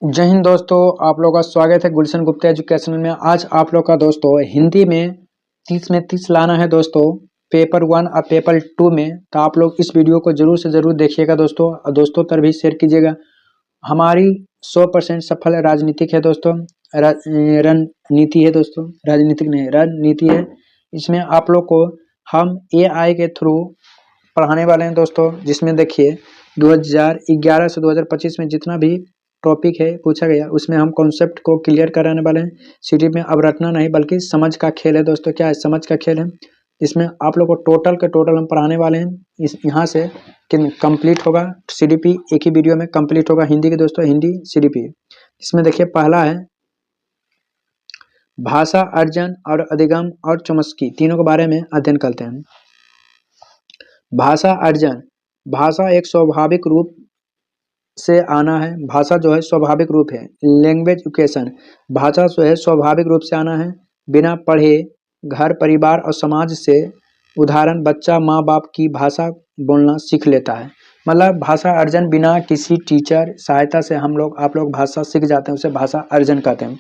जय हिंद दोस्तों, आप लोगों का स्वागत है गुलशन गुप्ता एजुकेशनल में। आज आप लोग का दोस्तों हिंदी में 30 में 30 लाना है दोस्तों, पेपर 1 और पेपर 2 में। तो आप लोग इस वीडियो को जरूर से जरूर देखिएगा दोस्तों, और दोस्तों तक भी शेयर कीजिएगा। हमारी 100% सफल राजनीतिक है दोस्तों, रणनीति है दोस्तों, राजनीतिक नहीं रणनीति है। इसमें आप लोग को हम AI के थ्रू पढ़ाने वाले हैं दोस्तों, जिसमें देखिए 2011 से 2025 में जितना भी टॉपिक है पूछा गया, उसमें हम कॉन्सेप्ट को क्लियर कराने वाले हैं। सीटी में अब रटना नहीं बल्कि समझ का खेल है दोस्तों। क्या है? समझ का खेल है। इसमें आप लोग को टोटल के टोटल हम पढ़ाने वाले हैं। इस यहाँ से कि कंप्लीट होगा CDP, एक ही वीडियो में कंप्लीट होगा हिंदी के दोस्तों, हिंदी CDP। इसमें देखिए पहला है भाषा अर्जन और अधिगम और चौमस्की, तीनों के बारे में अध्ययन करते हैं। भाषा अर्जन, भाषा एक स्वाभाविक रूप से आना है। भाषा जो है स्वाभाविक रूप है। लैंग्वेज इक्वेशन, भाषा जो है स्वाभाविक रूप से आना है, बिना पढ़े घर परिवार और समाज से। उदाहरण, बच्चा माँ बाप की भाषा बोलना सीख लेता है। मतलब भाषा अर्जन बिना किसी टीचर सहायता से हम लोग आप लोग भाषा सीख जाते हैं, उसे भाषा अर्जन कहते हैं।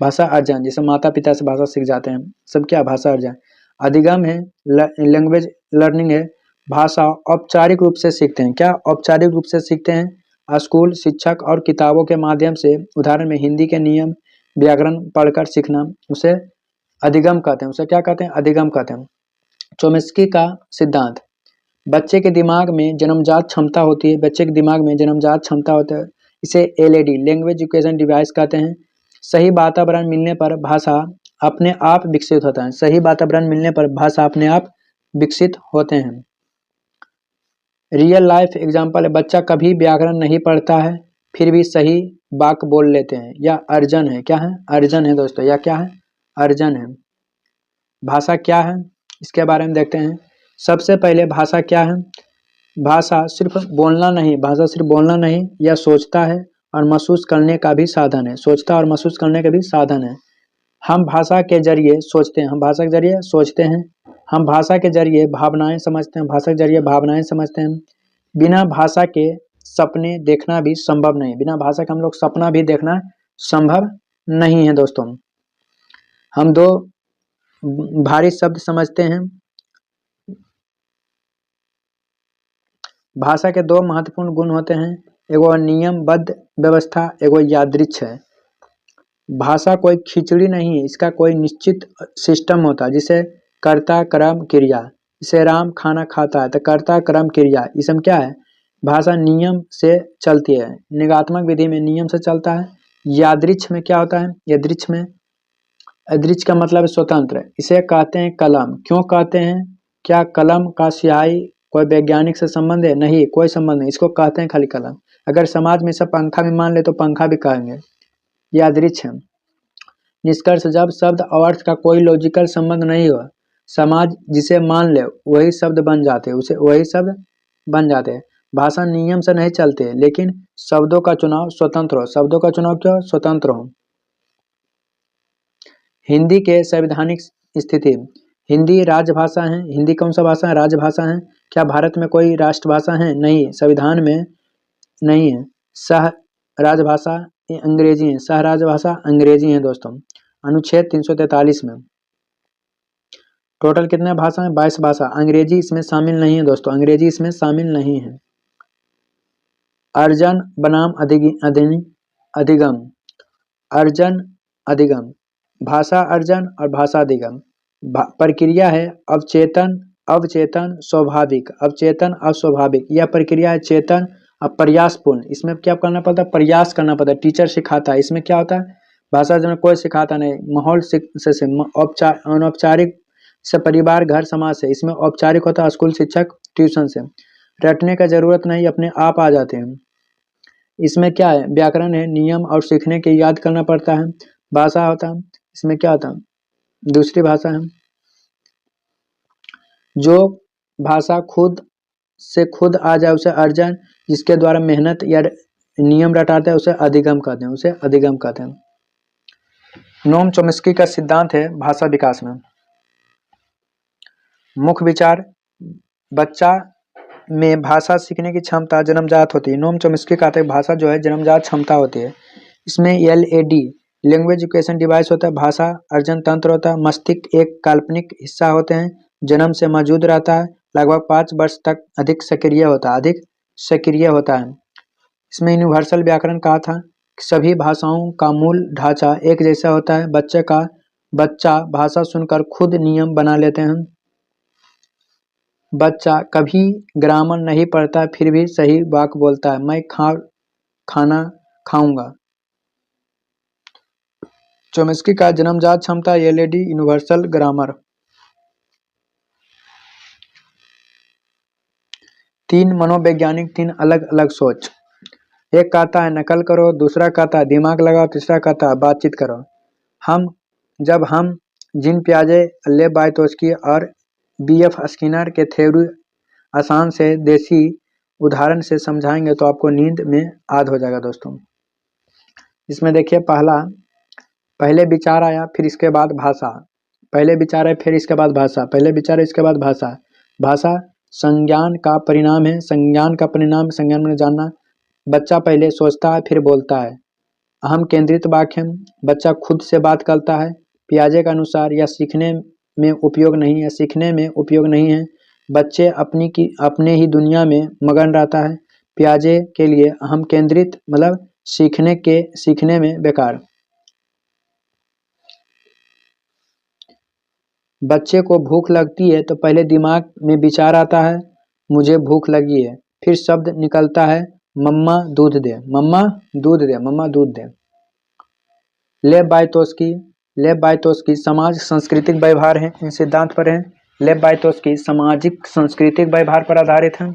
भाषा अर्जन जैसे माता पिता से भाषा सीख जाते हैं, सब क्या भाषा अर्जन। अधिगम है, लैंग्वेज लर्निंग है। भाषा औपचारिक रूप से सीखते हैं। क्या औपचारिक रूप से सीखते हैं? स्कूल, शिक्षक और किताबों के माध्यम से। उदाहरण में हिंदी के नियम व्याकरण पढ़कर सीखना, उसे अधिगम कहते हैं। उसे क्या कहते हैं? अधिगम कहते हैं। चोम्स्की का सिद्धांत, बच्चे के दिमाग में जन्मजात क्षमता होती है। बच्चे के दिमाग में जन्मजात क्षमता होता है, इसे LAD लैंग्वेज एजुकेशन डिवाइस कहते हैं। सही वातावरण मिलने पर भाषा अपने आप विकसित होता है। सही वातावरण मिलने पर भाषा अपने आप विकसित होते हैं। रियल लाइफ एग्जाम्पल है, बच्चा कभी व्याकरण नहीं पढ़ता है फिर भी सही वाक्य बोल लेते हैं। या अर्जन है। क्या है? अर्जन है दोस्तों। या क्या है? अर्जन है। भाषा क्या है, इसके बारे में देखते हैं। सबसे पहले भाषा क्या है? भाषा सिर्फ बोलना नहीं, भाषा सिर्फ बोलना नहीं, यह सोचता है और महसूस करने का भी साधन है। सोचता और महसूस करने का भी साधन है। हम भाषा के जरिए सोचते हैं, हम भाषा के जरिए सोचते हैं। हम भाषा के जरिए भावनाएं समझते हैं, भाषा के जरिए भावनाएं समझते हैं। बिना भाषा के सपने देखना भी संभव नहीं। बिना भाषा के हम लोग सपना भी देखना संभव नहीं है दोस्तों। हम दो भारी शब्द समझते हैं। भाषा के दो महत्वपूर्ण गुण होते हैं, एगो नियमबद्ध व्यवस्था, एगो यादृच्छ है। भाषा कोई खिचड़ी नहीं है, इसका कोई निश्चित सिस्टम होता है, जिसे कर्ता कर्म क्रिया। जैसे राम खाना खाता है तो कर्ता कर्म क्रिया, इसमें क्या है? भाषा नियम से चलती है। निगात्मक विधि में नियम से चलता है। यादृच्छ में क्या होता है? यादृच्छ में, यादृच्छ का मतलब है स्वतंत्र। इसे कहते हैं कलम। क्यों कहते हैं? क्या कलम का स्याही कोई वैज्ञानिक से संबंध है? नहीं, कोई संबंध नहीं, इसको कहते हैं खाली कलम। अगर समाज में सब पंखा भी मान ले तो पंखा भी कहेंगे। यादृच्छ है। निष्कर्ष, जब शब्द और अर्थ का कोई लॉजिकल संबंध नहीं हो, समाज जिसे मान ले वही शब्द बन जाते, उसे वही शब्द बन जाते हैं। भाषा नियम से नहीं चलते, लेकिन शब्दों का चुनाव स्वतंत्र हो। शब्दों का चुनाव क्यों? स्वतंत्र हो। हिंदी के संवैधानिक स्थिति, हिंदी राजभाषा है। हिंदी कौन सा भाषा है? राजभाषा है। क्या भारत में कोई राष्ट्रभाषा है? नहीं, संविधान में नहीं है। सह राजभाषा अंग्रेजी है। सह राजभाषा अंग्रेजी है दोस्तों, अनुच्छेद 343 में। टोटल कितने भाषा है? 22 भाषा। अंग्रेजी इसमें शामिल नहीं है दोस्तों, अंग्रेजी इसमें शामिल नहीं है। अर्जन बनाम अधिगम। अर्जन अधिगम, भाषा अर्जन और भाषा अधिगम। प्रक्रिया है अवचेतन अवचेतन स्वाभाविक, अवचेतन अस्वाभाविक। यह प्रक्रिया है चेतन और प्रयासपूर्ण। इसमें क्या करना पड़ता है? प्रयास करना पड़ता है, टीचर सिखाता है। इसमें क्या होता है? भाषा में कोई सिखाता नहीं, माहौल से अनौपचारिक से परिवार घर समाज से। इसमें औपचारिक होता है स्कूल शिक्षक ट्यूशन से। रटने का जरूरत नहीं, अपने आप आ जाते हैं। इसमें क्या है? व्याकरण है, नियम और सीखने के याद करना पड़ता है। भाषा होता है, इसमें क्या होता है? दूसरी भाषा है। जो भाषा खुद से खुद आ जाए उसे अर्जन, जिसके द्वारा मेहनत या नियम रटाते हैं उसे अधिगम कहते हैं, उसे अधिगम कहते हैं। नोम चोम्स्की का सिद्धांत है भाषा विकास में। मुख्य विचार, बच्चा में भाषा सीखने की क्षमता जन्मजात होती है। नोम चोम्स्की कहते हैं भाषा जो है जन्मजात क्षमता होती है। इसमें LAD लैंग्वेज एजुकेशन डिवाइस होता है, भाषा अर्जन तंत्र होता है, मस्तिष्क एक काल्पनिक हिस्सा होते हैं, जन्म से मौजूद रहता है, लगभग 5 वर्ष तक अधिक सक्रिय होता है। इसमें यूनिवर्सल व्याकरण कहा था, सभी भाषाओं का मूल ढांचा एक जैसा होता है, बच्चा भाषा सुनकर खुद नियम बना लेते हैं, बच्चा कभी ग्रामर नहीं पढ़ता फिर भी सही वाक्य बोलता है, मैं खाना खाऊंगा। चोम्स्की का जन्मजात क्षमता LAD यूनिवर्सल ग्रामर। 3 मनोवैज्ञानिक 3 अलग अलग सोच। एक कहता है नकल करो, दूसरा कहता है दिमाग लगाओ, तीसरा कहता है बातचीत करो। जब हम जीन पियाजे, लेव वाइटोस्की और BF स्किनर के थ्योरी आसान से देसी उदाहरण से समझाएंगे तो आपको नींद में आद हो जाएगा दोस्तों। इसमें देखिए पहले विचार आया फिर इसके बाद भाषा, पहले विचार है फिर इसके बाद भाषा, पहले विचार है इसके बाद भाषा। भाषा संज्ञान का परिणाम है, संज्ञान में जानना। बच्चा पहले सोचता है फिर बोलता है। अहम केंद्रित वाक्य, बच्चा खुद से बात करता है। पियाजे के अनुसार यह सीखने में उपयोग नहीं है, बच्चे अपने ही दुनिया में मगन रहता है। पियाजे के लिए अहम केंद्रित मतलब सीखने में बेकार। बच्चे को भूख लगती है तो पहले दिमाग में विचार आता है मुझे भूख लगी है, फिर शब्द निकलता है मम्मा दूध दे, मम्मा दूध दे, मम्मा दूध दे। लेव वाइटोस्की समाज सांस्कृतिक व्यवहार है, इन सिद्धांत पर है। लेव वाइटोस्की सामाजिक सांस्कृतिक व्यवहार पर आधारित है।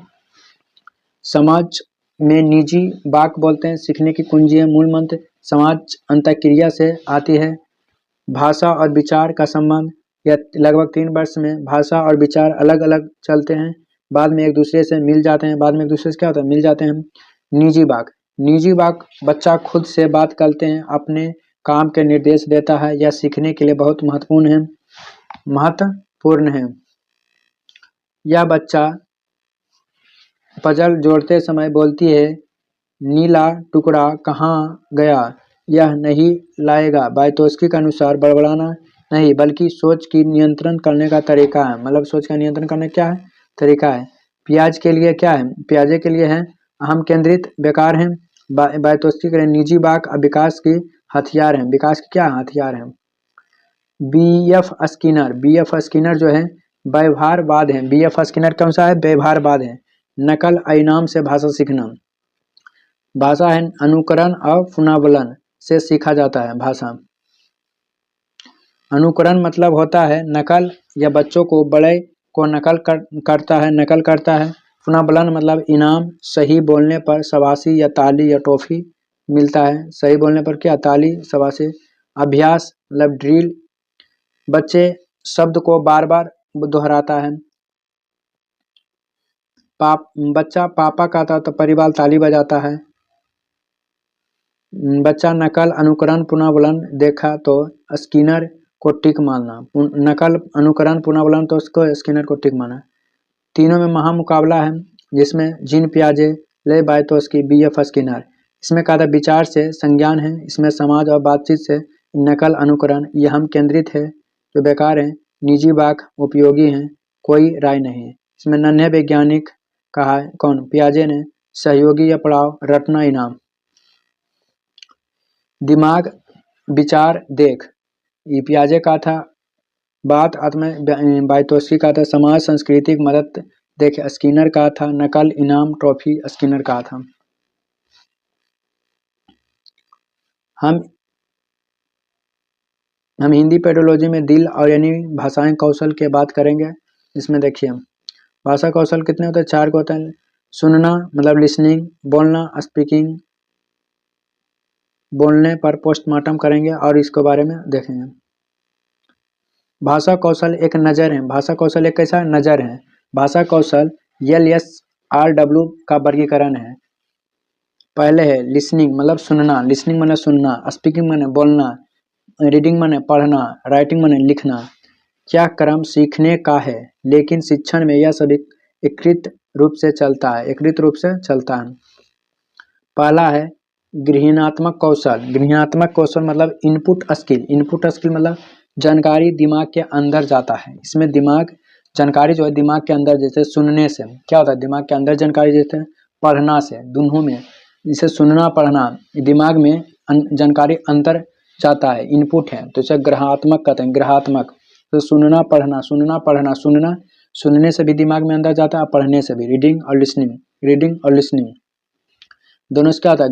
समाज में निजी वाक्य बोलते हैं, सीखने की कुंजी है, मूल मंत्र समाज अंतःक्रिया से आती है। भाषा और विचार का संबंध, या लगभग 3 वर्ष में भाषा और विचार अलग अलग चलते हैं, बाद में एक दूसरे से मिल जाते हैं। बाद में एक दूसरे से क्या होता है, मिल जाते हैं। निजी वाक्य बच्चा खुद से बात करते हैं, अपने काम के निर्देश देता है, यह सीखने के लिए बहुत महत्वपूर्ण है। यह बच्चा पजल जोड़ते समय बोलती है नीला टुकड़ा कहाँ गया, यह नहीं लाएगा। वाइटोस्की के अनुसार बड़बड़ाना नहीं बल्कि सोच की नियंत्रण करने का तरीका है, मतलब सोच का नियंत्रण करने क्या है तरीका है। पियाजे के लिए है अहम केंद्रित बेकार है। वाइटोस्की के लिए निजी वाक्य विकास की हथियार है, विकास के क्या हथियार है। BF स्किनर जो है व्यवहारवाद है, BF स्किनर कौन सा है, व्यवहारवाद है। नकल इनाम से भाषा सीखना, भाषा है अनुकरण और पुनर्वलन से सीखा जाता है। भाषा अनुकरण मतलब होता है नकल, या बच्चों को बड़े को नकल करता है। पुनर्वलन मतलब इनाम, सही बोलने पर शाबाशी या ताली या टॉफी मिलता है, सही बोलने पर क्या ताली शाबाशी। अभ्यास मतलब ड्रिल, बच्चे शब्द को बार बार दोहराता है। बच्चा पापा कहता है तो परिवार ताली बजाता है। बच्चा नकल अनुकरण पुनर्वलन देखा तो स्किनर को टिक मारना, नकल अनुकरण पुनर्वलन तो उसको स्किनर को टिक मारना। तीनों में महामुकाबला है, जिसमें जीन पियाजे, लेव वाइटोस्की, BF स्किनर। इसमें कहा था विचार से संज्ञान है, इसमें समाज और बातचीत से नकल अनुकरण यह हम केंद्रित है जो बेकार है। निजी वाक्य उपयोगी हैं, कोई राय नहीं है। इसमें नन्हे वैज्ञानिक कहा है कौन, पियाजे ने। सहयोगी या पड़ाव, रटना इनाम। दिमाग विचार देख, ये पियाजे का था। बात आत्म वाइटोस्की का था। समाज सांस्कृतिक मदद देख, स्किनर का था। नकल इनाम ट्रॉफी, स्किनर का था। हम हिंदी पेडोलॉजी में दिल और यानी भाषाएं कौशल के बात करेंगे। इसमें देखिए भाषा कौशल कितने होते हैं, 4 को होते हैं। सुनना मतलब लिसनिंग, बोलना स्पीकिंग, बोलने पर पोस्टमार्टम करेंगे और इसके बारे में देखेंगे। भाषा कौशल एक नज़र है, भाषा कौशल एक कैसा नज़र है। भाषा कौशल LSRW का वर्गीकरण है। पहले है लिसनिंग मतलब सुनना, स्पीकिंग माने बोलना, रीडिंग माने पढ़ना, राइटिंग माने लिखना। क्या क्रम सीखने का है, लेकिन शिक्षण में यह सभी एकीकृत रूप से चलता है। पहला है गृह्णात्मक कौशल, गृह्णात्मक कौशल मतलब इनपुट स्किल, इनपुट स्किल मतलब जानकारी दिमाग के अंदर जाता है। इसमें दिमाग जानकारी जो है दिमाग के अंदर, जैसे सुनने से क्या होता है, दिमाग के अंदर जानकारी, जैसे पढ़ना से, दोनों में, जैसे सुनना पढ़ना, दिमाग में जानकारी अंदर जाता है, इनपुट है, तो इसे ग्रहात्मक कहते हैं, ग्रहात्मक। तो सुनना पढ़ना, सुनना पढ़ना, सुनना, सुनने से भी दिमाग में अंदर जाता है, पढ़ने से भी, रीडिंग और लिसनिंग, रीडिंग और लिसनिंग दोनों से क्या होता है,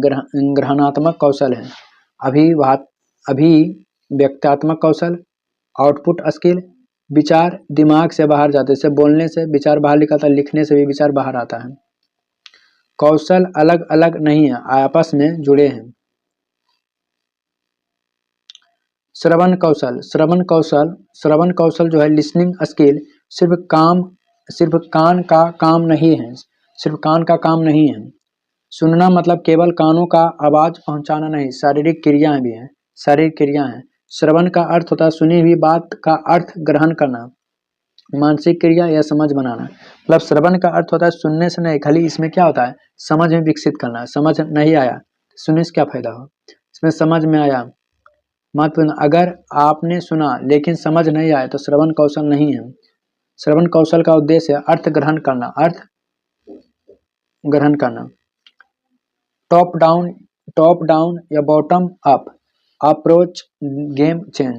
ग्रहणात्मक कौशल है। अभिव्यक्तात्मक कौशल, आउटपुट स्किल, विचार दिमाग से बाहर जाते हैं, जैसे बोलने से विचार बाहर निकलता है, लिखने से भी विचार बाहर आता है। कौशल अलग अलग नहीं है, आपस में जुड़े हैं। श्रवण कौशल, श्रवण कौशल, श्रवण कौशल जो है लिसनिंग स्किल, सिर्फ कान का काम नहीं है, सिर्फ कान का काम नहीं है। सुनना मतलब केवल कानों का आवाज पहुंचाना नहीं, शारीरिक क्रियाएं भी हैं, शारीरिक क्रिया है। श्रवण का अर्थ होता है सुनी हुई बात का अर्थ ग्रहण करना, मानसिक क्रिया या समझ बनाना। मतलब श्रवण का अर्थ होता है सुनने से नहीं, खाली इसमें क्या होता है, समझ में विकसित करना। समझ नहीं आया, सुनने से क्या फायदा हो, इसमें समझ में आया, महत्वपूर्ण। अगर आपने सुना लेकिन समझ नहीं आया तो श्रवण कौशल नहीं है। श्रवण कौशल का उद्देश्य है अर्थ ग्रहण करना, अर्थ ग्रहण करना। टॉप डाउन या bottom up approach game change.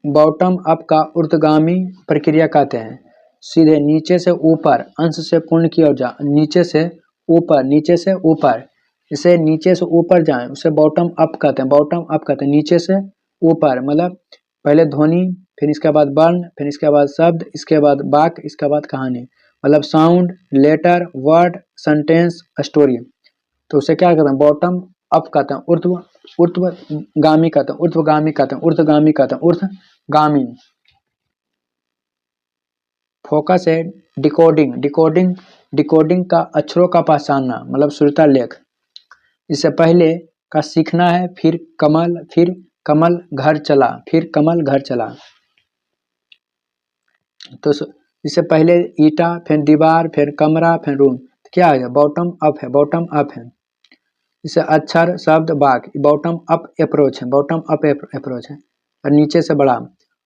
Bottom up का ऊर्ध्वगामी प्रक्रिया कहते हैं, सीधे नीचे से ऊपर, अंश से पूर्ण की ओर जा, नीचे से ऊपर, नीचे से ऊपर, इसे नीचे से ऊपर जाएं उसे बॉटम अप कहते हैं, बॉटम अप कहते हैं, नीचे से ऊपर। मतलब पहले ध्वनि, फिर इसके बाद वर्ण, फिर इसके बाद शब्द, इसके बाद वाक्य, इसके बाद कहानी, मतलब sound, letter, word, sentence, story. तो उसे क्या कहते हैं, बॉटम अप कहते हैं, ऊर्ध्वगामी कहते हैं, ऊर्ध्वगामी कहते हैं, ऊर्ध्वगामी कहते हैं, ऊर्ध्वगामी। फोकस है डिकोडिंग, डिकोडिंग का अक्षरों का पहचानना, मतलब श्रुता लेख। इससे पहले का सीखना है, फिर कमल घर चला, फिर कमल घर चला। तो इससे पहले ईटा, फिर दीवार, फिर कमरा, फिर रूम, तो क्या है, बॉटम अप है, बॉटम अप है। इसे अक्षर, शब्द, वाक्य, बॉटम अप अप्रोच है, बॉटम अप अप्रोच है, और नीचे से बड़ा।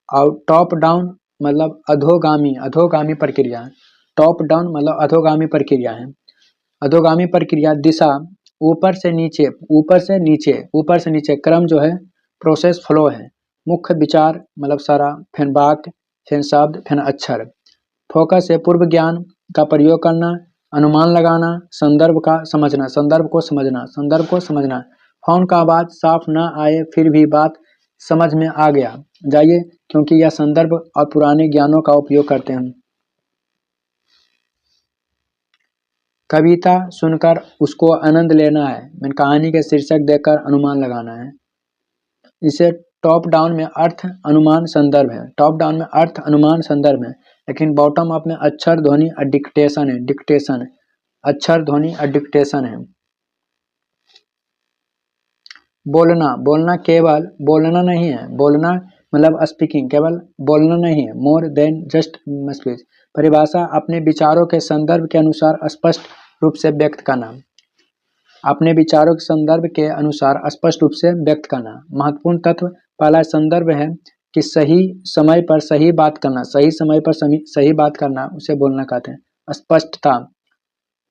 और टॉप डाउन मतलब अधोगामी, अधोगामी प्रक्रिया। टॉप डाउन मतलब अधोगामी प्रक्रिया है। अधोगामी प्रक्रिया दिशा ऊपर से नीचे, ऊपर से नीचे, ऊपर से नीचे, क्रम जो है प्रोसेस फ्लो है। मुख्य विचार मतलब सारा, फिर वाक्य, फिर शब्द, फिर अक्षर। फोकस है पूर्व ज्ञान का प्रयोग करना, अनुमान लगाना, संदर्भ का समझना, संदर्भ को समझना, संदर्भ को समझना। फोन का आवाज साफ ना आए फिर भी बात समझ में आ गया जाइए, क्योंकि यह संदर्भ और पुराने ज्ञानों का उपयोग करते हैं। कविता सुनकर उसको आनंद लेना है, मैंने कहानी के शीर्षक देखकर अनुमान लगाना है। इसे टॉप डाउन में अर्थ अनुमान संदर्भ है, टॉप डाउन में अर्थ अनुमान संदर्भ है, लेकिन बॉटम अप में अक्षर ध्वनि और डिक्टेशन है, डिक्टेशन, अक्षर ध्वनि और डिक्टेशन है। बोलना, बोलना केवल बोलना नहीं है, बोलना मतलब स्पीकिंग, केवल बोलना नहीं है, मोर देन जस्ट स्पीच। परिभाषा अपने विचारों के संदर्भ के अनुसार स्पष्ट रूप से व्यक्त करना, अपने विचारों के संदर्भ के अनुसार स्पष्ट रूप से व्यक्त करना। महत्वपूर्ण तत्व पहला संदर्भ है कि सही समय पर सही बात करना, सही समय पर सही बात करना, उसे बोलना कहते हैं। स्पष्टता,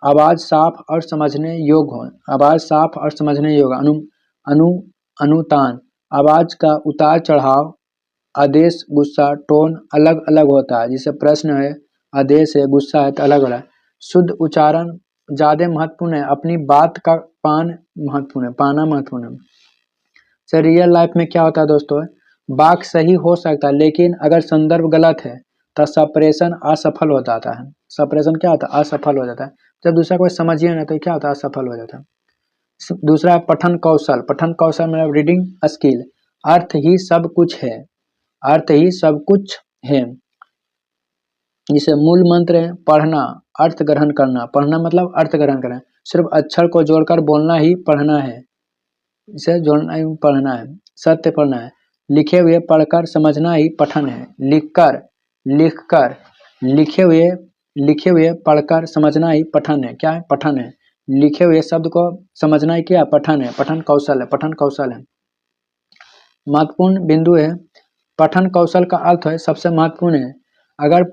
आवाज साफ और समझने योग्य हो, आवाज साफ और समझने योग्य। अनुतान, आवाज का उतार चढ़ाव, आदेश, गुस्सा, टोन अलग अलग होता है, जैसे प्रश्न है, आदेश है, गुस्सा है, तो अलग अलग। शुद्ध उच्चारण ज्यादा महत्वपूर्ण है, अपनी बात का महत्वपूर्ण है, पाना महत्वपूर्ण है। सर रियल लाइफ में क्या होता है दोस्तों, वाक्य सही हो सकता है लेकिन अगर संदर्भ गलत है तो सप्रेशन असफल हो जाता है। सप्रेशन क्या होता है, असफल हो जाता है। जब दूसरा कोई समझिए ना तो क्या होता है, असफल हो जाता है। दूसरा पठन कौशल, पठन कौशल मतलब रीडिंग स्किल, अर्थ ही सब कुछ है, अर्थ ही सब कुछ है। जिसे मूल मंत्र है पढ़ना, अर्थ ग्रहण करना, पढ़ना मतलब अर्थ ग्रहण करना, सिर्फ अक्षर को जोड़कर बोलना ही पढ़ना है, इसे जोड़ना ही पढ़ना है, सत्य पढ़ना है। लिखे हुए पढ़कर समझना ही पठन है, लिखकर लिखे हुए लिखे हुए पढ़कर समझना ही पठन है। क्या है? पठन है। लिखे हुए शब्द को समझना ही क्या? पठन है। पठन कौशल है। पठन कौशल है। महत्वपूर्ण बिंदु है। पठन कौशल का अर्थ है सबसे महत्वपूर्ण है। अगर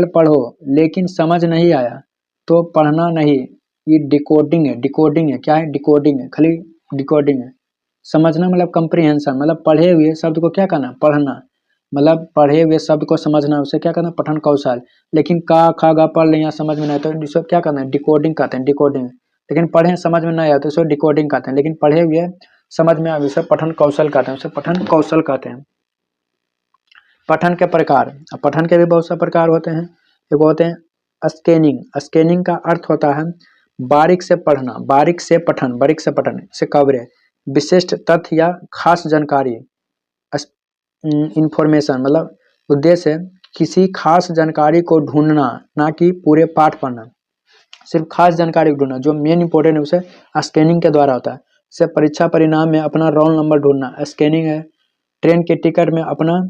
पढ़ो लेकिन समझ नहीं आया तो पढ़ना नहीं। ये डिकोडिंग है। डिकोडिंग है। क्या है? डिकोडिंग है। खाली डिकोडिंग है। समझना मतलब कंप्रीहेंशन, मतलब पढ़े हुए शब्द को क्या करना? पढ़ना। मतलब पढ़े हुए शब्द को समझना, उसे क्या करना? पठन कौशल। लेकिन का खा गा पढ़ लें या समझ में नहीं आया तो इसे क्या करना है? डिकोडिंग कहते हैं। डिकोडिंग। लेकिन पढ़े समझ में नहीं आया तो इसे डिकोडिंग कहते हैं। लेकिन पढ़े हुए समझ में आया उसे पठन कौशल कहते हैं। उसे पठन कौशल कहते हैं। पठन के प्रकार। अब पठन के भी बहुत से प्रकार होते हैं। एक होते हैं स्कैनिंग। स्कैनिंग का अर्थ होता है बारीक से पढ़ना, बारीक से पठन, बारीक से पठन से कवरेज, विशिष्ट तथ्य या खास जानकारी। इंफॉर्मेशन मतलब उद्देश्य है किसी खास जानकारी को ढूंढना, ना कि पूरे पाठ पढ़ना। सिर्फ खास जानकारी को ढूंढना, जो मेन इंपॉर्टेंट है उसे स्कैनिंग के द्वारा होता है। जैसे परीक्षा परिणाम में अपना रोल नंबर ढूंढना स्कैनिंग है। ट्रेन के टिकट में अपना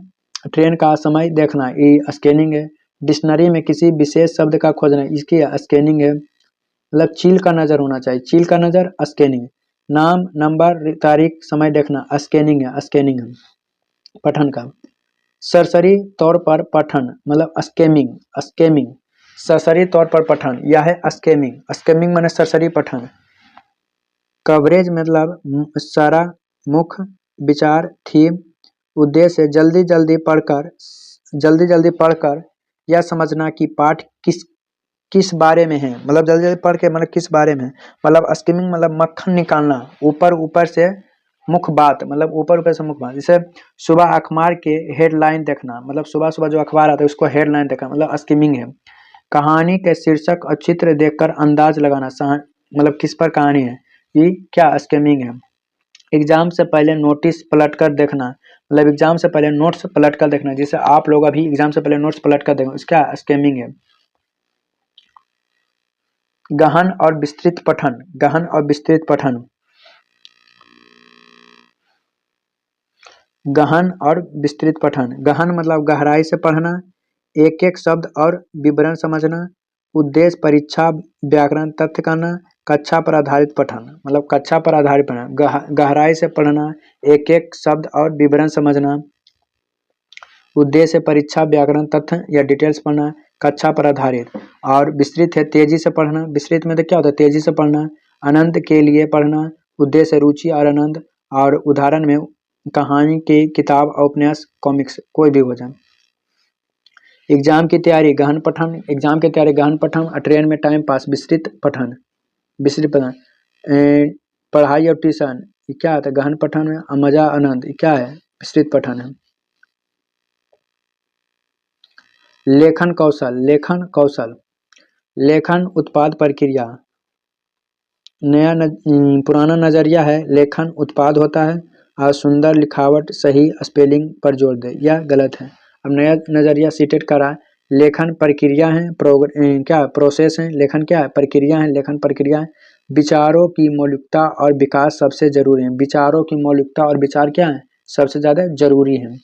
ट्रेन का समय देखना ये स्कैनिंग है। डिक्शनरी में किसी विशेष शब्द का खोजना इसकी स्कैनिंग है। मतलब चील का नज़र होना चाहिए, चील का नज़र स्कैनिंग। नाम नंबर तारीख समय देखना स्कैनिंग है। स्कैनिंग है पठन का। सरसरी तौर पर पठन मतलब स्कैमिंग। स्कैमिंग सरसरी तौर पर पठन यह है स्कैमिंग। स्कैमिंग माने सरसरी पठन। कवरेज मतलब सारा, मुख्य, विचार, थीम, उद्देश्य जल्दी जल्दी पढ़कर यह समझना कि पाठ किस किस बारे में है। मतलब जल्दी जल्दी पढ़ के मतलब किस बारे में है। मतलब स्किमिंग मतलब मक्खन निकालना, ऊपर ऊपर से मुख्य बात, मतलब ऊपर ऊपर से मुख्य बात। जैसे सुबह अखबार के हेडलाइन देखना, मतलब सुबह सुबह जो अखबार आता है उसको हेडलाइन देखना, मतलब स्किमिंग है। कहानी के शीर्षक और चित्र देखकर अंदाज लगाना, मतलब किस पर कहानी है, ये क्या स्किमिंग है। एग्जाम से पहले नोटिस पलट कर देखना, मतलब एग्जाम से पहले नोट्स पलट कर देखना, जैसे आप लोग अभी एग्जाम से पहले नोट्स पलट कर देखो, इसका स्कैमिंग है। गहन और विस्तृत पठन। गहन और विस्तृत पठन। गहन और विस्तृत पठन। गहन मतलब गहराई से पढ़ना, एक एक शब्द और विवरण समझना, उद्देश्य परीक्षा व्याकरण तथ्य करना, कक्षा पर आधारित पठन मतलब कक्षा पर आधारित पढ़ना। गहराई से पढ़ना, एक एक शब्द और विवरण समझना, उद्देश्य परीक्षा व्याकरण तथ्य या डिटेल्स पढ़ना, कक्षा पर आधारित। और विस्तृत है तेजी से पढ़ना। विस्तृत में तो क्या होता है? तेजी से पढ़ना, आनंद के लिए पढ़ना, उद्देश्य रुचि और आनंद। और उदाहरण में कहानी की किताब और उपन्यास कॉमिक्स कोई भी हो जाए। एग्जाम की तैयारी गहन पठन। एग्जाम की तैयारी गहन पठन। और ट्रेन में टाइम पास विस्तृत पठन। विस्तृत पठन। पढ़ाई और ट्यूशन ये क्या होता है? गहन पठन है। और मजा आनंद ये क्या है? विस्तृत पठन है। लेखन कौशल। लेखन कौशल लेखन उत्पाद प्रक्रिया। पुराना नजरिया है लेखन उत्पाद होता है और सुंदर लिखावट सही स्पेलिंग पर जोर दे, यह गलत है। अब नया नजरिया सीटेट करा लेखन प्रक्रिया है, क्या प्रोसेस है। लेखन क्या है? प्रक्रिया है। लेखन प्रक्रिया है। विचारों की मौलिकता और विकास सबसे जरूरी है। विचारों की मौलिकता और विचार क्या है? सबसे ज्यादा जरूरी है।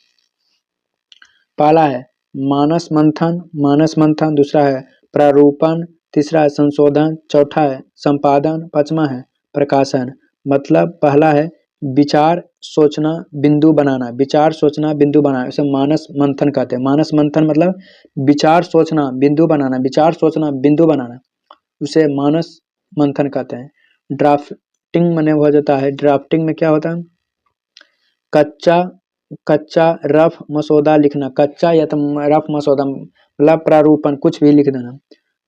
पहला है मानस मंथन। मानस मंथन। दूसरा है प्रारूपण। तीसरा है संशोधन। चौथा है संपादन। पांचवा है प्रकाशन। मतलब पहला है विचार सोचना बिंदु बनाना। विचार सोचना बिंदु बनाना इसे मानस मंथन कहते हैं। मानस मंथन मतलब विचार सोचना बिंदु बनाना। विचार सोचना बिंदु बनाना उसे मानस मंथन कहते हैं। ड्राफ्टिंग में हो जाता है। ड्राफ्टिंग में क्या होता है? कच्चा कच्चा रफ मसौदा लिखना। कच्चा या तो रफ मसौदा मतलब प्रारूपण कुछ भी लिख देना,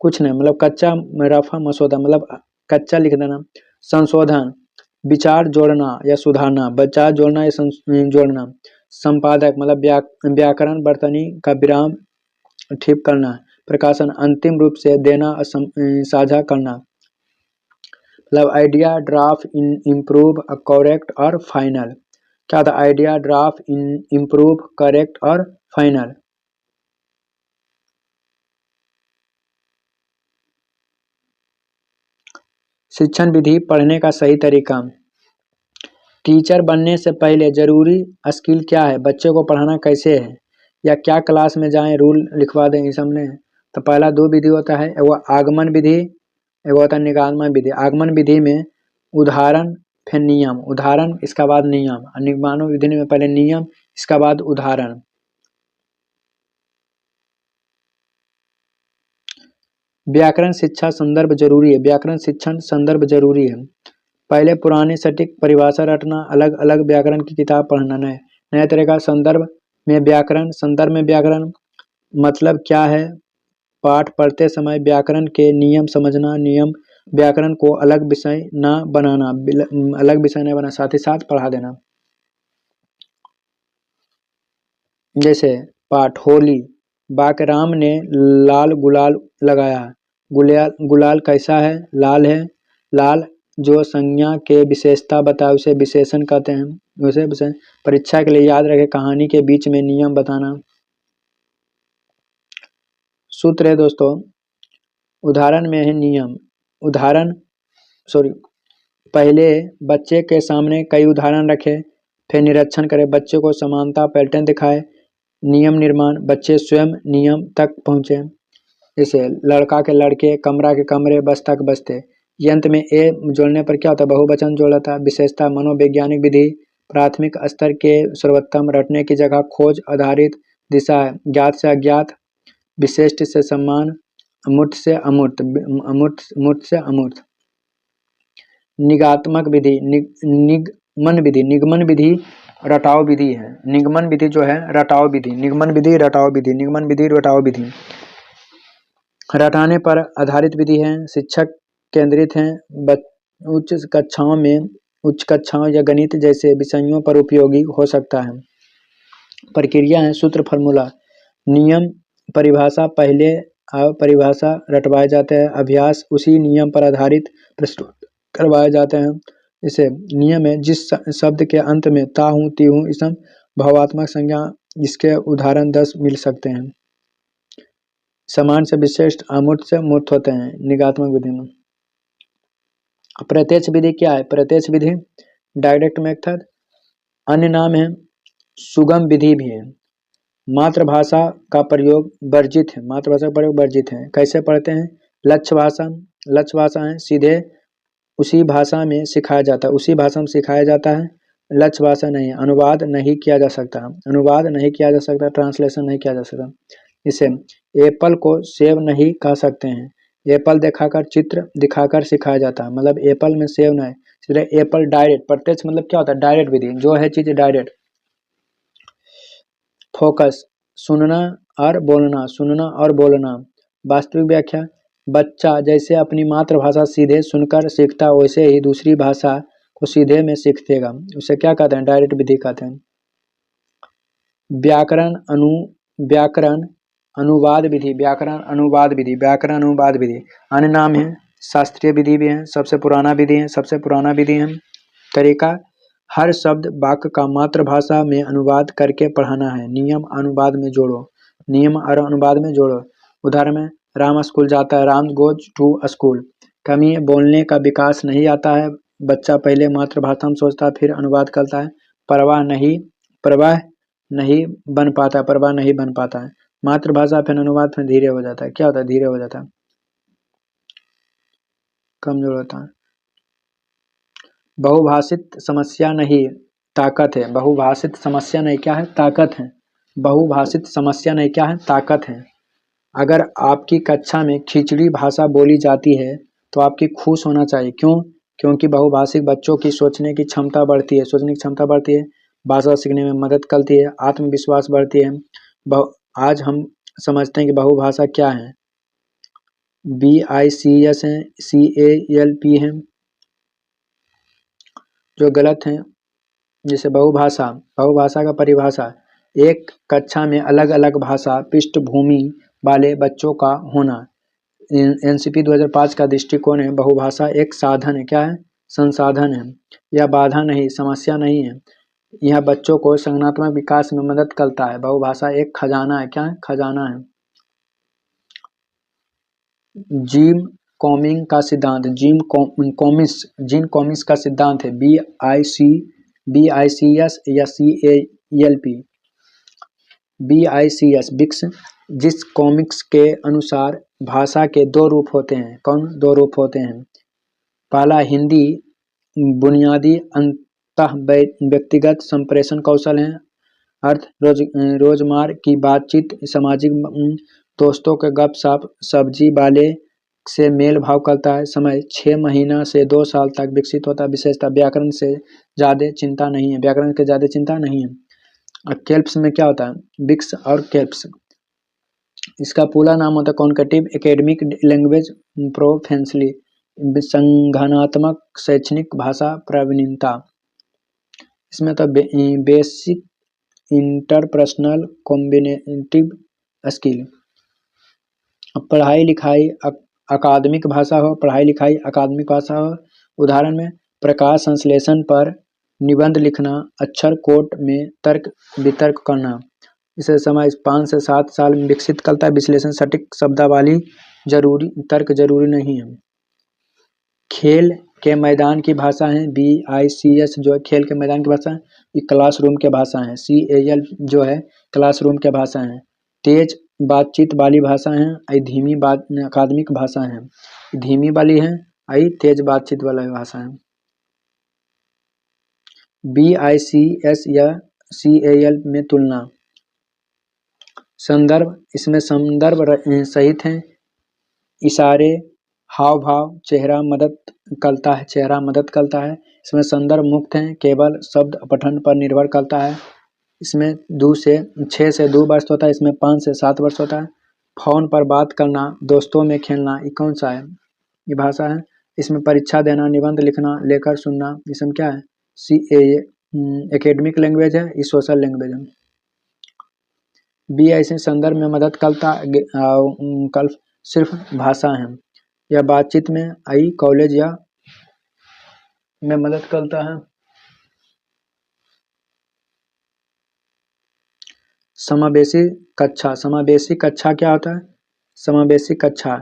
कुछ नहीं मतलब कच्चा रफ मसौदा मतलब कच्चा लिख देना। संशोधन विचार जोड़ना या सुधारना, विचार जोड़ना या जोड़ना। संपादक मतलब व्याकरण वर्तनी का विराम ठीक करना। प्रकाशन अंतिम रूप से देना साझा करना। मतलब आइडिया ड्राफ्ट इम्प्रूव करेक्ट और फाइनल। क्या था? आइडिया ड्राफ्ट इम्प्रूव करेक्ट और फाइनल। शिक्षण विधि पढ़ने का सही तरीका। टीचर बनने से पहले जरूरी स्किल क्या है? बच्चे को पढ़ाना कैसे है या क्या क्लास में जाएं रूल लिखवा दें इस हमने। तो पहला दो विधि होता है, वो आगमन विधि, एक होता है निगमन विधि। आगमन विधि में उदाहरण फिर नियम, उदाहरण इसका बाद नियम। निगमन विधि में पहले नियम इसका बाद उदाहरण। व्याकरण शिक्षा संदर्भ जरूरी है, व्याकरण शिक्षण संदर्भ जरूरी है। पहले पुरानी सटीक परिभाषा रटना, अलग अलग व्याकरण की किताब पढ़ना। नए तरह का संदर्भ में व्याकरण, संदर्भ में व्याकरण मतलब क्या है, पाठ पढ़ते समय व्याकरण के नियम समझना, नियम व्याकरण को अलग विषय न बनाना, अलग विषय न बना, साथ ही साथ पढ़ा देना। जैसे पाठ होली, बाकराम ने लाल गुलाल लगाया। गुलाल कैसा है, लाल है। लाल जो संज्ञा के विशेषता बताए उसे विशेषण कहते हैं। उसे विशेषण। परीक्षा के लिए याद रखे कहानी के बीच में नियम बताना। सूत्र है दोस्तों, उदाहरण में है नियम। उदाहरण पहले बच्चे के सामने कई उदाहरण रखे, फिर निरीक्षण करे, बच्चे को समानता पैटर्न दिखाए, नियम निर्माण, बच्चे स्वयं नियम तक पहुँचे। जैसे लड़का के लड़के, कमरा के कमरे, बस्ता के बस्ते। यंत्र में ए जोड़ने पर क्या होता है, बहुवचन जोड़ता है। विशेषता मनोवैज्ञानिक विधि, प्राथमिक स्तर के सर्वोत्तम, रटने की जगह खोज आधारित, दिशा ज्ञात से अज्ञात, विशिष्ट से सम्मान, अमूर्त से अमूर्त, मूर्त से अमूर्त। निगात्मक विधि, निगमन विधि, निगमन विधि रटाव विधि है। निगमन विधि जो है रटाव विधि, निगमन विधि रटाव विधि, निगमन विधि रटाव विधि रटाने पर आधारित विधि है, शिक्षक केंद्रित है, उच्च कक्षाओं या गणित जैसे विषयों पर उपयोगी हो सकता है। प्रक्रिया है, सूत्र फॉर्मूला, नियम परिभाषा पहले परिभाषा रटवाए जाते हैं, अभ्यास उसी नियम पर आधारित प्रस्तुत करवाए जाते हैं। इसे नियम है जिस शब्द के अंत में ता हूँ ती हूँ इसम भावात्मक संज्ञा, जिसके उदाहरण 10 मिल सकते हैं। समान से विशिष्ट, अमूर्त से मूर्त होते हैं निगात्मक विधि में। प्रत्यक्ष विधि क्या है, प्रत्यक्ष विधि डायरेक्ट मेथड, अन्य नाम है सुगम विधि भी है। मातृभाषा का प्रयोग वर्जित है, मातृभाषा का प्रयोग वर्जित है। कैसे पढ़ते हैं, लक्ष्य भाषा, लक्ष्य भाषा है सीधे उसी भाषा में सिखाया जाता है, उसी भाषा में सिखाया जाता है। लक्ष्य भाषा नहीं, अनुवाद नहीं किया जा सकता, अनुवाद नहीं किया जा सकता, ट्रांसलेशन नहीं किया जा सकता। इसे एप्पल को सेब नहीं कह सकते हैं, एप्पल दिखाकर चित्र दिखाकर सिखाया जाता है, मतलब एप्पल में सेब नहीं, सीधे एप्पल डायरेक्ट। प्रत्यक्ष मतलब क्या होता है, डायरेक्ट विधि, जो है चीज डायरेक्ट। फोकस, सुनना और बोलना, सुनना और बोलना। वास्तविक व्याख्या, बच्चा जैसे अपनी मातृभाषा सीधे सुनकर सीखता वैसे ही दूसरी भाषा को सीधे में सीखेगा, उसे क्या कहते हैं, डायरेक्ट विधि कहते हैं। व्याकरण अनुवाद विधि, व्याकरण अनुवाद विधि, व्याकरण अनुवाद विधि अन्य नाम है शास्त्रीय विधि भी है, सबसे पुराना विधि है, सबसे पुराना विधि है। तरीका, हर शब्द वाक्य का मातृभाषा में अनुवाद करके पढ़ाना है, नियम अनुवाद में जोड़ो, नियम और अनुवाद में जोड़ो। उदाहरण में राम स्कूल जाता है, राम गोज टू स्कूल। कमी, बोलने का विकास नहीं आता है, बच्चा पहले मातृभाषा में सोचता है फिर अनुवाद करता है। प्रवाह नहीं बन पाता, प्रवाह नहीं बन पाता है, मातृभाषा फिर अनुवाद फिर धीरे हो जाता है। क्या होता है, धीरे हो जाता है, कमजोर होता है। बहुभाषित समस्या नहीं ताकत है, बहुभाषित समस्या नहीं क्या है, ताकत है। बहुभाषित समस्या नहीं क्या है, ताकत है। अगर आपकी कक्षा में खिचड़ी भाषा बोली जाती है तो आपकी खुश होना चाहिए, क्यों, क्योंकि बहुभाषिक बच्चों की सोचने की क्षमता बढ़ती है, सोचने की क्षमता बढ़ती है, भाषा सीखने में मदद करती है, आत्मविश्वास बढ़ती है। आज हम समझते हैं कि बहुभाषा क्या है, BICS है, CALP है, जो गलत है। जैसे बहुभाषा का परिभाषा, एक कक्षा में अलग अलग भाषा पृष्ठभूमि वाले बच्चों का होना। NCP 2005 का दृष्टिकोण है, बहुभाषा एक साधन है, क्या है, संसाधन है, यह बाधा नहीं, समस्या नहीं है, यह बच्चों को संज्ञानात्मक विकास में मदद करता है। बहुभाषा एक खजाना है, क्या है, खजाना है। जिम कॉमिंग का सिद्धांत, जिम कॉमिंस का सिद्धांत है, BICS या CALP। BICS बिक्स जिस कॉमिक्स के अनुसार भाषा के दो रूप होते हैं। कौन दो रूप होते हैं? पहला हिंदी बुनियादी अंतः व्यक्तिगत संप्रेषण कौशल है, अर्थ रोजमार की बातचीत, सामाजिक दोस्तों के गपशप, सब्जी वाले से मेल भाव करता है। समय 6 महीना से 2 साल तक विकसित होता है। विशेषता व्याकरण से ज़्यादा चिंता नहीं है, व्याकरण के ज़्यादा चिंता नहीं है। और केल्प्स में क्या होता है? बिक्स और केल्प्स, इसका पूरा नाम होता है कॉन्केटिव एकेडमिक लैंग्वेज प्रोफेंसली, संगठनात्मक शैक्षणिक भाषा प्रवीणता। इसमें तो बेसिक इंटरपर्सनल कॉम्बिनेटिव स्किल। पढ़ाई लिखाई अकादमिक भाषा हो, पढ़ाई लिखाई अकादमिक भाषा हो। उदाहरण में प्रकाश संश्लेषण पर निबंध लिखना, अक्षर कोट में तर्क वितर्क करना। इसे समय 5 से 7 साल में विकसित करता है। विश्लेषण सटीक शब्दावली जरूरी, तर्क जरूरी नहीं है। खेल के मैदान की भाषा है BICS, जो है खेल के मैदान की भाषा है। ये क्लासरूम के भाषा है। CAL जो है क्लासरूम के भाषा है। तेज बातचीत वाली भाषा है। आई धीमी बात अकादमिक भाषा है। धीमी वाली है, आई तेज बातचीत वाली भाषा है। BICS या CAL में तुलना। संदर्भ, इसमें संदर्भ सहित है। इशारे, हाव भाव, चेहरा मदद करता है, चेहरा मदद करता है। इसमें संदर्भ मुक्त है, केवल शब्द पठन पर निर्भर करता है। इसमें 6 से 2 वर्ष होता है। इसमें 5 से 7 वर्ष होता है। फोन पर बात करना, दोस्तों में खेलना, ये कौन सा है? ये भाषा है। इसमें परीक्षा देना, निबंध लिखना, लेकर सुनना, इसमें क्या है? CAA एकेडमिक लैंग्वेज है, ये सोशल लैंग्वेज है। BIC संदर्भ में मदद करता कल सिर्फ भाषा है या बातचीत में। आई कॉलेज या में मदद करता है। समावेशी कक्षा, समावेशी कक्षा क्या होता है? समावेशी कक्षा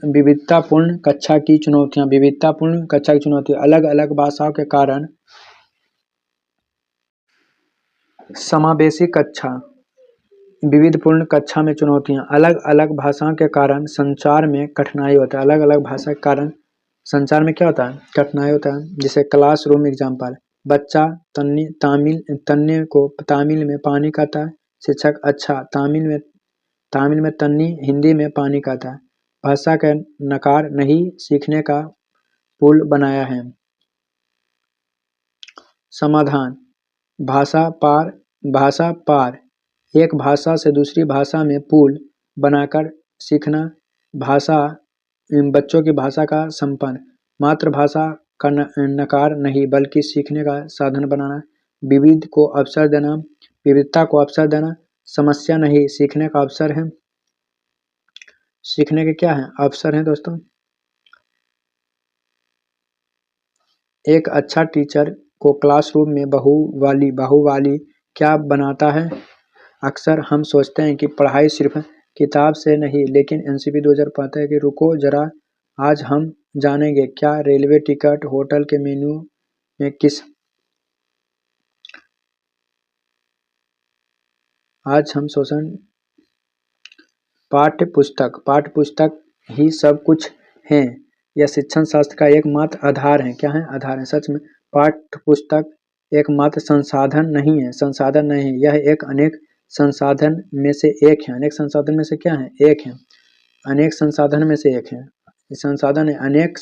विविधतापूर्ण कक्षा की चुनौतियां, विविधतापूर्ण कक्षा की चुनौतियां अलग अलग भाषाओं के कारण। समावेशी कक्षा विविधपूर्ण कक्षा में चुनौतियां, अलग अलग भाषाओं के कारण संचार में कठिनाई होता है। अलग अलग भाषा के कारण संचार में क्या होता है? कठिनाई होता है। जैसे क्लासरूम एग्जाम्पल, बच्चा तन्ने को तमिल में पानी कहता है। शिक्षक अच्छा तमिल में तन्नी, हिंदी में पानी कहता है। भाषा का नकार नहीं सीखने का पुल बनाया है। समाधान, भाषा पार, एक भाषा से दूसरी भाषा में पुल बनाकर सीखना। भाषा बच्चों की भाषा का संपन्न, मातृभाषा का नकार नहीं बल्कि सीखने का साधन बनाना। विविधता को अवसर देना, समस्या नहीं सीखने का अवसर है। सीखने के क्या है? अवसर है दोस्तों। एक अच्छा टीचर को क्लासरूम में बाहुवाली क्या बनाता है? अक्सर हम सोचते हैं कि पढ़ाई सिर्फ किताब से नहीं, लेकिन NCP 2000 कहता है कि रुको जरा, आज हम जानेंगे क्या रेलवे टिकट, होटल के मेन्यू में किस। आज हम शोषण। पाठ्य पुस्तक ही सब कुछ है। यह शिक्षण शास्त्र का एकमात्र आधार है। क्या है? आधार है। सच में पाठ्य पुस्तक एकमात्र संसाधन नहीं है, यह एक अनेक संसाधन में से एक है। अनेक संसाधन में से क्या है? एक है। अनेक संसाधन में से एक है। संसाधन है अनेक,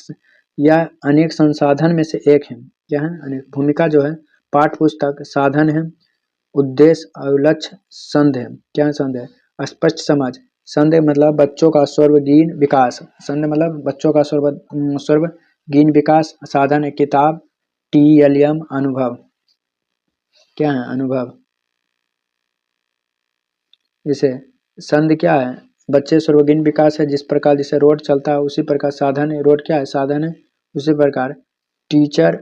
या अनेक संसाधन में से एक है। क्या है? अनेक। भूमिका जो है पाठ्य पुस्तक साधन है, उद्देश्य और लक्ष्य संध है। क्या संध है? स्पष्ट समझ। संध मतलब बच्चों का सर्वांगीण विकास। संध मतलब बच्चों का सर्वांगीण विकास। साधन है किताब, TLM अनुभव। क्या है? अनुभव। जैसे संध क्या है? बच्चे सर्वांगीण विकास है। जिस प्रकार जैसे रोड चलता है उसी प्रकार साधन है। रोड क्या है? साधन है। उसी प्रकार टीचर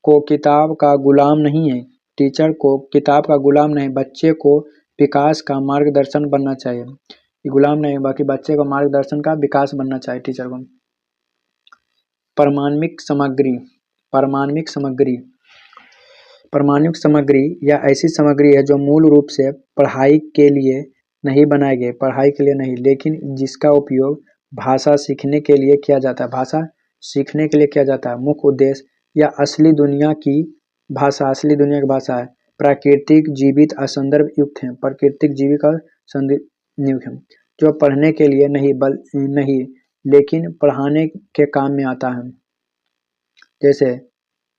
को किताब का गुलाम नहीं है। टीचर को किताब का गुलाम नहीं, बच्चे को विकास का मार्गदर्शन बनना चाहिए। गुलाम नहीं, बाकी बच्चे को मार्गदर्शन का विकास बनना चाहिए टीचर को। परमाणविक सामग्री या ऐसी सामग्री है जो मूल रूप से पढ़ाई के लिए नहीं बनाए गए, पढ़ाई के लिए नहीं, लेकिन जिसका उपयोग भाषा सीखने के लिए किया जाता है। भाषा सीखने के लिए किया जाता है। मुख्य उद्देश्य या असली दुनिया की भाषा, असली दुनिया की भाषा है। प्राकृतिक, जीवित और संदर्भ युक्त है। प्राकृतिक, जीवित और संदर्भ युक्त है, जो पढ़ने के लिए नहीं लेकिन पढ़ाने के काम में आता है। जैसे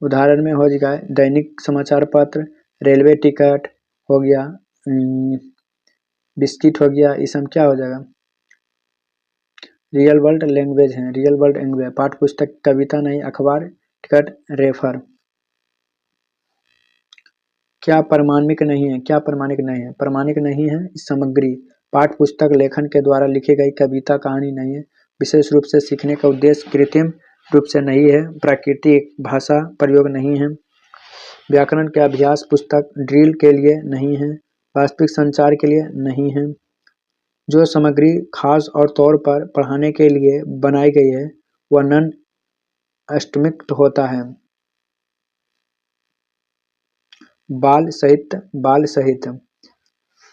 उदाहरण में हो जाएगा दैनिक समाचार पत्र, रेलवे टिकट हो गया, बिस्किट हो गया, ये सब क्या हो जाएगा, रियल वर्ल्ड लैंग्वेज है। रियल वर्ल्ड लैंग्वेज पाठ्य पुस्तक, कविता नहीं, अखबार, टिकट, रेफर। क्या प्रमाणिक नहीं है, क्या प्रमाणिक नहीं है, प्रमाणिक नहीं है सामग्री, पाठ्य पुस्तक लेखन के द्वारा लिखी गई कविता, कहानी नहीं है। विशेष रूप से सीखने का उद्देश्य कृत्रिम रूप से नहीं है। प्राकृतिक भाषा प्रयोग नहीं है। व्याकरण के अभ्यास पुस्तक, ड्रिल के लिए नहीं है। वास्तविक संचार के लिए नहीं है। जो सामग्री खास और तौर पर पढ़ाने के लिए बनाई गई है वह नॉन एस्टमिक होता है। बाल साहित्य, बाल साहित्य,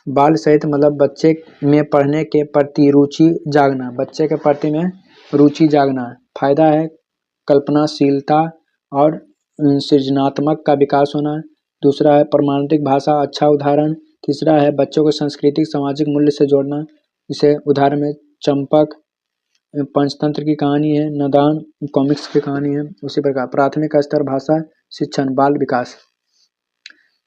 बाल साहित्य मतलब बच्चे में पढ़ने के प्रति रुचि जागना, बच्चे के प्रति में रुचि जागना। फायदा है कल्पनाशीलता और सृजनात्मक का विकास होना। दूसरा है प्रमाणिक भाषा, अच्छा उदाहरण। तीसरा है बच्चों को सांस्कृतिक सामाजिक मूल्य से जोड़ना। इसे उदाहरण में चंपक पंचतंत्र की कहानी है, नादान कॉमिक्स की कहानी है। उसी प्रकार प्राथमिक स्तर भाषा शिक्षण, बाल विकास,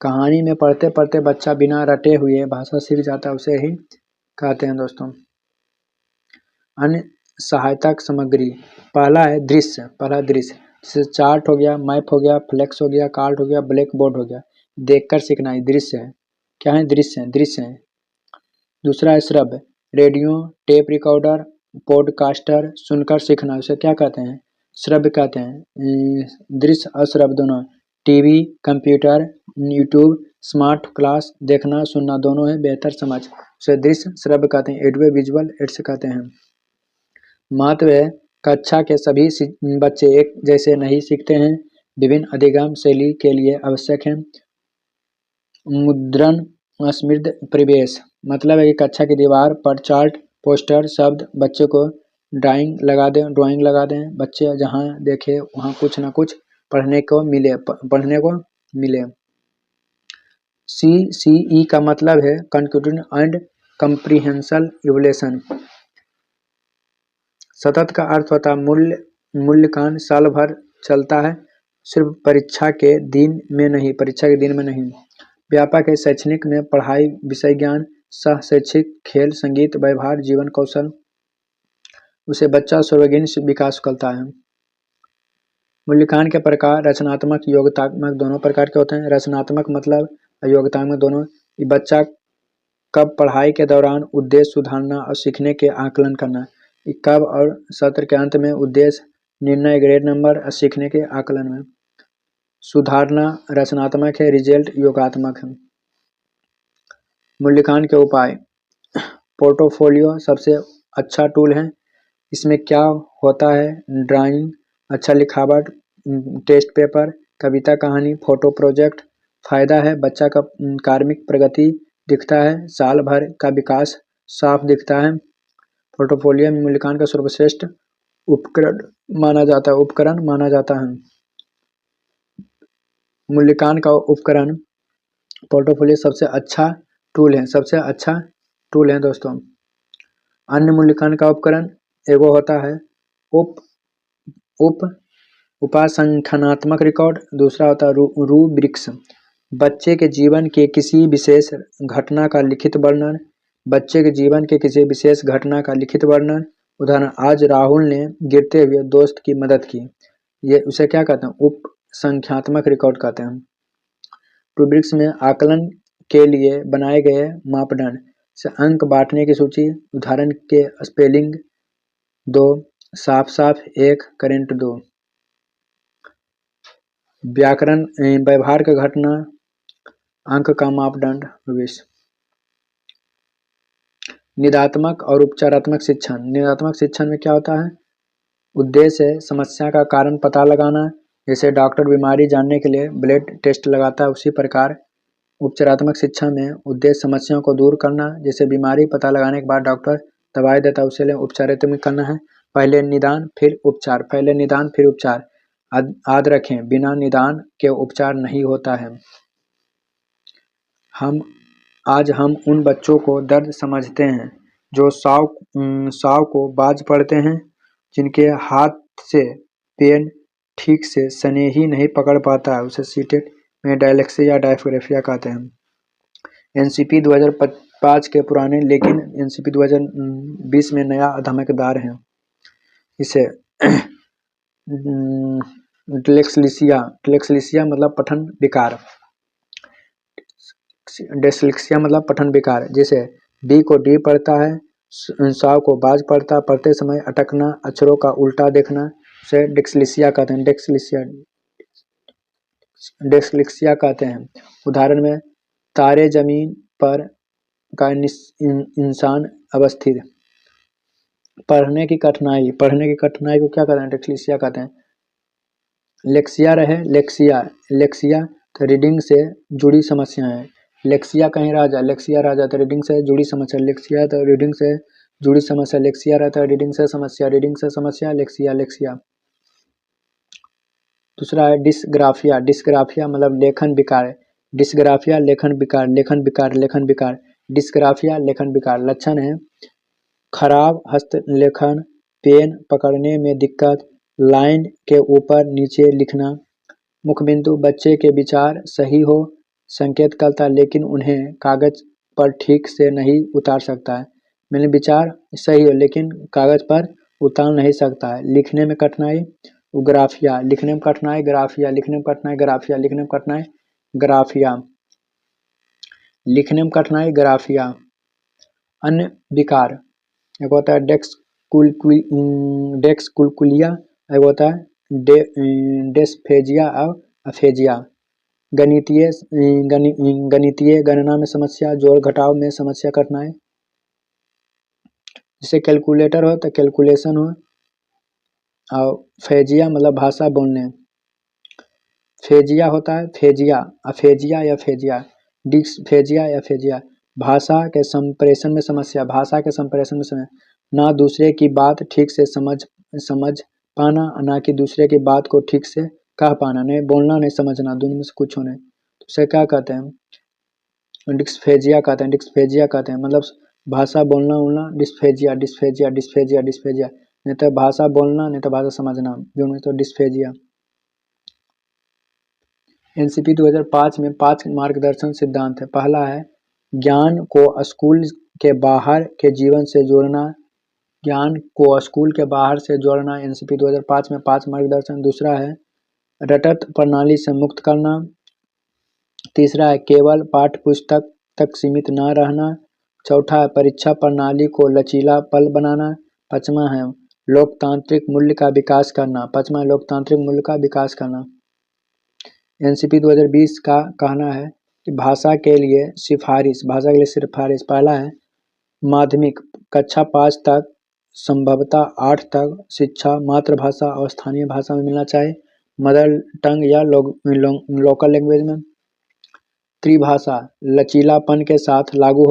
कहानी में पढ़ते पढ़ते बच्चा बिना रटे हुए भाषा सीख जाता है, उसे ही कहते हैं दोस्तों। अन्य सहायता सामग्री, पहला है दृश्य, पहला दृश्य, जैसे चार्ट हो गया, मैप हो गया, फ्लेक्स हो गया, कार्ड हो गया, ब्लैक बोर्ड हो गया। देखकर सीखना है, दृश्य है। क्या है, दृश्य है, दृश्य है। दूसरा है श्रव्य, रेडियो, टेप रिकॉर्डर, पॉडकास्टर, सुनकर सीखना, उसे क्या कहते हैं, श्रव्य कहते हैं। दृश्य और श्रव्य दोनों, TV, computer, YouTube, smart class, देखना सुनना दोनों है, बेहतर समझ, उसे दृश्य श्रव्य कहते हैं। ऑडियो विजुअल एड्स कहते हैं। महत्व है कक्षा के सभी बच्चे एक जैसे नहीं सीखते हैं, विभिन्न अधिगम शैली के लिए आवश्यक है। मुद्रण स्मृत परिवेश, मतलब है कि कक्षा की दीवार पर चार्ट, पोस्टर, शब्द, बच्चे को ड्राइंग लगा दें, बच्चे जहाँ देखे वहाँ कुछ ना कुछ पढ़ने को मिले। CCE का मतलब है कंक्लूजन एंड कम्प्रीहेंशन इवैल्यूएशन। सतत का अर्थ होता है मूल्यांकन साल भर चलता है, सिर्फ परीक्षा के दिन में नहीं। व्यापक है शैक्षणिक में पढ़ाई, विषय ज्ञान, सह शैक्षिक, खेल, संगीत, व्यवहार, जीवन कौशल, उसे बच्चा सर्वांगीण विकास करता है। मूल्यांकन के प्रकार रचनात्मक, योग्यतात्मक दोनों प्रकार के होते हैं। रचनात्मक मतलब योग्यतात्मक दोनों। बच्चा कब पढ़ाई के दौरान उद्देश्य सुधारना और सीखने के आकलन करना, कब और सत्र के अंत में उद्देश्य निर्णय, ग्रेड नंबर और सीखने के आकलन में। सुधारना रचनात्मक है, रिजल्ट योगात्मक है। मूल्यांकन के उपाय, पोर्टफोलियो सबसे अच्छा टूल है। इसमें क्या होता है, ड्राइंग, अच्छा लिखावट, टेस्ट पेपर, कविता, कहानी, फोटो प्रोजेक्ट। फायदा है बच्चा का कार्मिक प्रगति दिखता है, साल भर का विकास साफ दिखता है। पोर्टफोलियो में मूल्यांकन का सर्वश्रेष्ठ उपकरण माना जाता है। मूल्यांकन का उपकरण पोर्टफोलियो सबसे अच्छा टूल है दोस्तों। अन्य मूल्यांकन का उपकरण एगो होता है उपासंख्यानात्मक रिकॉर्ड, दूसरा होता है रूब्रिक्स, बच्चे के जीवन के किसी विशेष घटना का लिखित वर्णन। उदाहरण, आज राहुल ने गिरते हुए दोस्त की मदद की, ये उसे क्या कहते हैं, उप संख्यात्मक रिकॉर्ड कहते हैं। रूब्रिक्स में आकलन के लिए बनाए गए मापदंड से अंक बांटने की सूची, उदाहरण के स्पेलिंग 2, साफ 1, करेंट 2। व्याकरण व्यवहार का घटना, अंक का मापदंड 20। निदात्मक और उपचारात्मक शिक्षण, निदात्मक शिक्षण में क्या होता है, उद्देश्य है समस्या का कारण पता लगाना, जैसे डॉक्टर बीमारी जानने के लिए ब्लड टेस्ट लगाता है, उसी प्रकार उपचारात्मक शिक्षा में उद्देश्य समस्याओं को दूर करना, जैसे बीमारी पता लगाने के बाद डॉक्टर दवाई देता है उसे लिए उपचारात्मक करना है। पहले निदान फिर उपचार, पहले निदान फिर उपचार। याद रखें, बिना निदान के उपचार नहीं होता है। आज हम उन बच्चों को दर्द समझते हैं जो साव को बाज पड़ते हैं, जिनके हाथ से पेन ठीक से स्नेही नहीं पकड़ पाता है, उसे सीटेट में डायलेक्सिया डायग्राफिया कहते हैं। एनसीपी 2005 के पुराने लेकिन एनसीपी 2020 में नया धमाकेदार है। इसे डिस्लेक्सिया मतलब पठन विकार, डिस्लेक्सिया मतलब पठन विकार, जैसे डी को डी पढ़ता है, साव को बाज पढ़ता, पढ़ते समय अटकना, अक्षरों का उल्टा देखना, उसे डिस्लेक्सिया कहते हैं। डिस्लेक्सिया कहते हैं। उदाहरण में तारे जमीन पर का इंसान अवस्थित। पढ़ने की कठिनाई को क्या कहते हैं? डिस्लेक्सिया कहते हैं। लेक्सिया रहे लेक्सिया तो रीडिंग से जुड़ी समस्याएं। लेक्सिया कहीं रह जाए तो रीडिंग से जुड़ी समस्या, लेक्सिया तो रीडिंग से जुड़ी समस्या, लेक्सिया रहता है रीडिंग से समस्या लेक्सिया। दूसरा है डिस्ग्राफिया मतलब लेखन विकार, डिस्ग्राफिया लेखन विकार। डिस्ग्राफिया लेखन विकार लक्षण है खराब हस्तलेखन, पेन पकड़ने में दिक्कत, लाइन के ऊपर नीचे लिखना, मुखबिंदु बच्चे के विचार सही हो संकेत करता लेकिन उन्हें कागज पर ठीक से नहीं उतार सकता है। मैंने विचार सही हो लेकिन कागज पर उतार नहीं सकता है। लिखने में कठिनाई, ग्राफिया लिखने में कठिनाई, ग्राफिया लिखने में कठिनाई, ग्राफिया लिखने में कठिनाई, ग्राफिया लिखने में कठिनाई, ग्राफिया। अन्य विकार एक होता है डेक्सकुलकुलिया, एक होता है डेस्फेजिया और अफेजिया। गणितीय गणना में समस्या, जोड़ घटाव में समस्या कठिनाई, जैसे कैलकुलेटर हो तो कैलकुलेशन हो। और फेजिया मतलब भाषा बोलने, फेजिया होता है अफेजिया या फेजिया, डिस्फेजिया या फेजिया। भाषा के संप्रेषण में समस्या, ना दूसरे की बात ठीक से समझ पाना, ना कि दूसरे की बात को ठीक से कह पाना, नहीं बोलना नहीं समझना, दोनों में से कुछ होने, तो उसे क्या कहते हैं? डिस्फेजिया कहते हैं। मतलब भाषा बोलना उलना, डिस्फेजिया। नहीं तो भाषा बोलना नहीं तो भाषा समझना, दोनों तो डिस्फेजिया। एनसीपी 2005 में 5 मार्गदर्शन सिद्धांत है। पहला है ज्ञान को स्कूल के बाहर के जीवन से जोड़ना, एनसीपी 2005 में 5 मार्गदर्शन। दूसरा है रटत प्रणाली से मुक्त करना। तीसरा है केवल पाठ्य पुस्तक तक सीमित न रहना। चौथा है परीक्षा प्रणाली को लचीलापन बनाना। पांचवा है लोकतांत्रिक मूल्य का विकास करना। एनसीपी 2020 का कहना है कि भाषा के लिए सिफारिश। पहला है माध्यमिक कक्षा 5 तक, संभवतः 8 तक शिक्षा मातृभाषा और स्थानीय भाषा में मिलना चाहिए, मदर टंग या लोकल लैंग्वेज में। त्रिभाषा लचीलापन के साथ लागू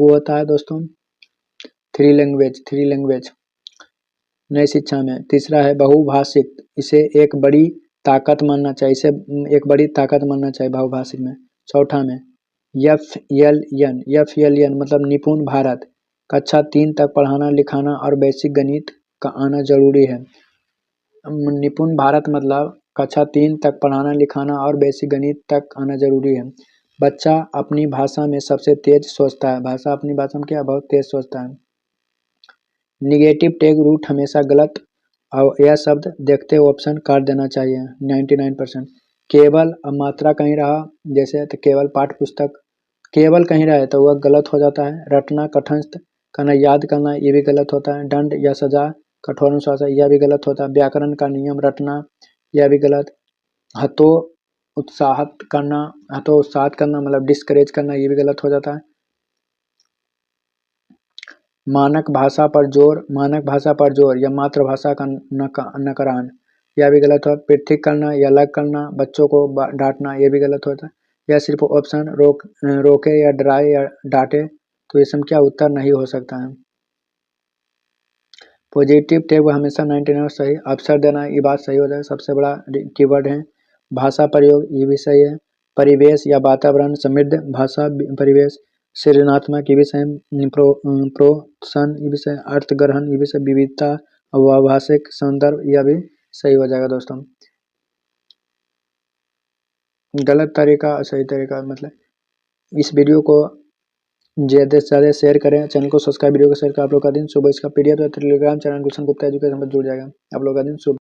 होता है दोस्तों। थ्री लैंग्वेज नई शिक्षा में। तीसरा है बहुभाषिक, इसे एक बड़ी ताकत मानना चाहिए बहुभाषिक में। चौथा में FLN मतलब निपुण भारत, कक्षा 3 तक पढ़ाना लिखाना और बेसिक गणित का आना जरूरी है। निपुण भारत मतलब कक्षा 3 तक पढ़ाना लिखाना और बेसिक गणित तक आना जरूरी है। बच्चा अपनी भाषा में सबसे तेज सोचता है, बहुत तेज सोचता है। निगेटिव टैग रूट हमेशा गलत और यह शब्द देखते हुए ऑप्शन काट देना चाहिए 99%। केवल अब मात्रा कहीं रहा, जैसे तो केवल पाठ्य पुस्तक, केवल कहीं रहे तो वह गलत हो जाता है। रटना कंठस्थ करना, याद करना, ये भी गलत होता है। दंड या सजा, कठोर अनुशासन, यह भी गलत होता है। व्याकरण का नियम रटना, यह भी गलत। उत्साहित करना मतलब डिस्करेज करना, ये भी गलत हो जाता है। मानक भाषा पर जोर या मातृभाषा का नकरान, यह भी गलत होता। फिर ठीक करना या अलग करना, बच्चों को डांटना, ये भी गलत होता है। या सिर्फ ऑप्शन रोके या डराए या डांटे, तो इसमें क्या उत्तर नहीं हो सकता है। पॉजिटिव टैग हमेशा 99 सही। अवसर देना, ये बात सही हो जाएगा, सबसे बड़ा कीवर्ड है। भाषा प्रयोग, ये भी सही है। परिवेश या वातावरण समृद्ध भाषा परिवेश। सृजनात्मक, ये भी सही। प्रोत्साहन, ये भी सही। अर्थ ग्रहण, ये भी सही। विविधता, भाषिक संदर्भ, यह भी सही हो जाएगा दोस्तों। गलत तरीका सही तरीका, मतलब इस वीडियो को ज़्यादा से ज़्यादा शेयर करें, चैनल को सब्सक्राइब, वीडियो को शेयर करें। आप लोग का दिन शुभ। इसका पीडीएफ टेलीग्राम चैनल गुलशन गुप्ता एजुकेशन पर जुड़ जाएगा। आप लोग का दिन शुभ।